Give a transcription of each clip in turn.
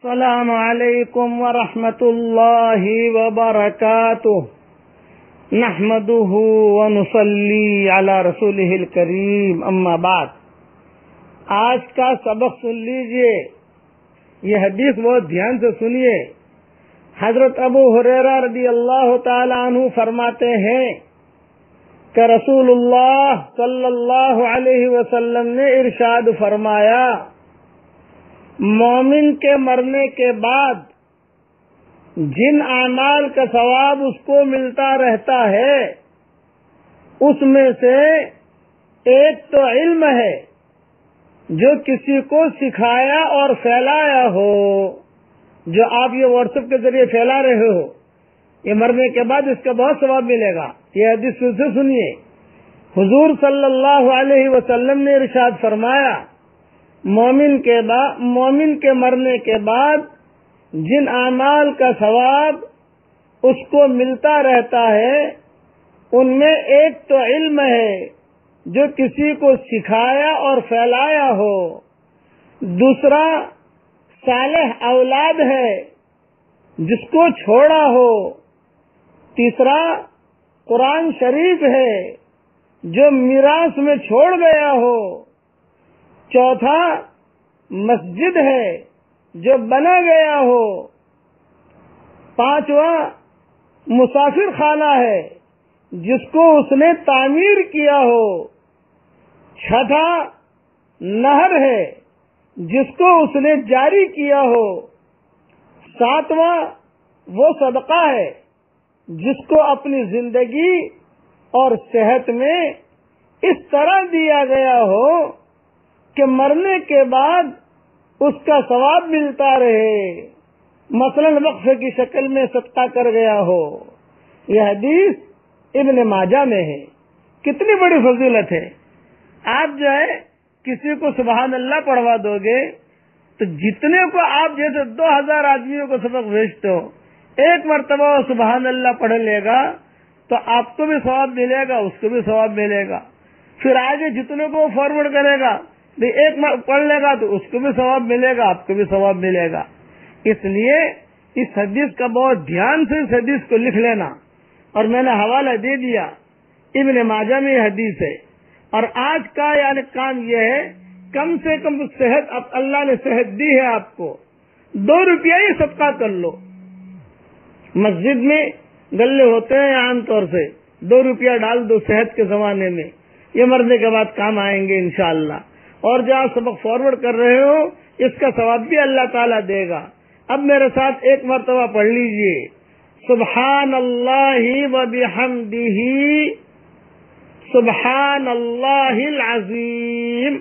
السلام علیکم ورحمۃ اللہ وبرکاتہ نحمده ونصلی علی رسولہ الکریم اما بعد۔ آج کا سبق سن لیجئے، یہ حدیث بہت دھیان سے سنیے۔ حضرت ابو ہریرہ رضی اللہ تعالی عنہ فرماتے ہیں کہ رسول اللہ صلی اللہ علیہ وسلم نے ارشاد فرمایا، مومن کے مرنے کے بعد جن اعمال کا ثواب اس کو ملتا رہتا ہے اس میں سے ایک تو علم ہے جو کسی کو سکھایا اور پھیلایا ہو، جو آپ یہ واٹس ایپ کے ذریعے پھیلا رہے ہو، یہ مرنے کے بعد اس کا بہت ثواب ملے گا۔ یہ حدیث پھر سے سنیے، حضور صلی اللہ علیہ وسلم نے ارشاد فرمایا، مومن کے مرنے کے بعد جن اعمال کا ثواب اس کو ملتا رہتا ہے ان میں ایک تو علم ہے جو کسی کو سکھایا اور پھیلایا ہو، دوسرا صالح اولاد ہے جس کو چھوڑا ہو، تیسرا قرآن شریف ہے جو میراث میں چھوڑ گیا ہو، چوتھا مسجد ہے جو بنا گیا ہو، پانچواں مسافر خانہ ہے جس کو اس نے تعمیر کیا ہو، چھٹا نہر ہے جس کو اس نے جاری کیا ہو، ساتواں وہ صدقہ ہے جس کو اپنی زندگی اور صحت میں اس طرح دیا گیا ہو کہ مرنے کے بعد اس کا ثواب ملتا رہے، مثلا وقف کی شکل میں صدقہ کر گیا ہو۔ یہ حدیث ابن ماجہ میں ہے۔ کتنی بڑی فضیلت ہے۔ آپ جو ہے کسی کو سبحان اللہ پڑھوا دو گے تو جتنے کو آپ جیسے 2000 آدمیوں کو سبق بھیجتے ہو، ایک مرتبہ سبحان اللہ پڑھ لے گا تو آپ کو بھی ثواب ملے گا، اس کو بھی ثواب ملے گا۔ پھر آگے جتنے کو فارورڈ کرے گا، ایک پڑھ لے گا تو اس کو بھی ثواب ملے گا، آپ کو بھی ثواب ملے گا۔ اس لیے اس حدیث کا بہت دھیان سے اس حدیث کو لکھ لینا، اور میں نے حوالہ دے دیا، ابن ماجہ میں یہ حدیث ہے۔ اور آج کا یعنی کام یہ ہے، کم سے کم صحت، اب اللہ نے صحت دی ہے آپ کو، 2 روپیہ ہی صدقہ کر لو۔ مسجد میں گلے ہوتے ہیں عام طور سے، 2 روپیہ ڈال دو صحت کے زمانے میں، یہ مرنے کے بعد کام آئیں گے انشاءاللہ۔ اور جو آپ سبق فارورڈ کر رہے ہو اس کا ثواب بھی اللہ تعالیٰ دے گا۔ اب میرے ساتھ ایک مرتبہ پڑھ لیجئے، سبحان اللہ وبحمدہ سبحان اللہ العظیم۔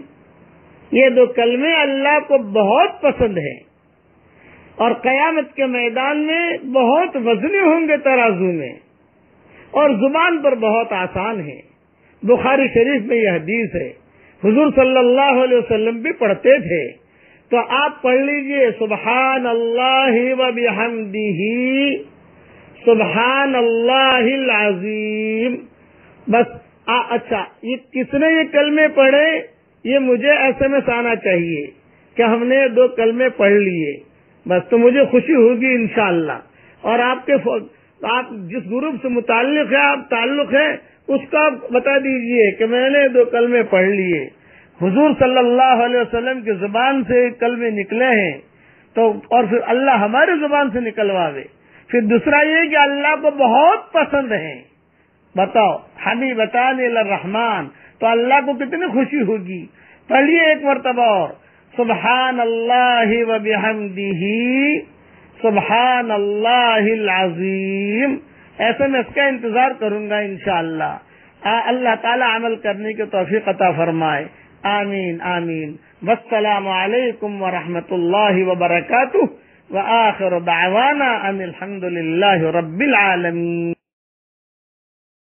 یہ 2 کلمے اللہ کو بہت پسند ہیں اور قیامت کے میدان میں بہت وزنی ہوں گے ترازو میں، اور زبان پر بہت آسان ہے۔ بخاری شریف میں یہ حدیث ہے، حضور صلی اللہ علیہ وسلم بھی پڑھتے تھے، تو آپ پڑھ لیجئے سبحان اللہ وبحمدہ سبحان اللہ العظیم۔ بس اچھا، یہ کس نے یہ کلمے پڑھے، یہ مجھے SMS آنا چاہیے کہ ہم نے 2 کلمے پڑھ لیے، بس تو مجھے خوشی ہوگی انشاءاللہ۔ اور آپ جس گروپ سے متعلق ہے، آپ تعلق ہے، اس کا بتا دیجئے کہ میں نے 2 کلمے پڑھ لیے، حضور صلی اللہ علیہ وسلم کی زبان سے کلمے نکلے ہیں، تو اور پھر اللہ ہماری زبان سے نکلواوے۔ پھر دوسرا یہ کہ اللہ کو بہت پسند ہیں، بتاؤ حبیبتان الرحمن، تو اللہ کو کتنی خوشی ہوگی۔ پڑھیے ایک مرتبہ اور، سبحان اللہ وبحمدہ سبحان اللہ العظیم۔ ایسے میں اس کا انتظار کروں گا انشاءاللہ۔ اللہ تعالی عمل کرنے کی توفیق عطا فرمائے، آمین آمین۔ والسلام علیکم ورحمۃ اللہ وبرکاتہ، وآخر دعوانا ان الحمد للہ رب العالمین۔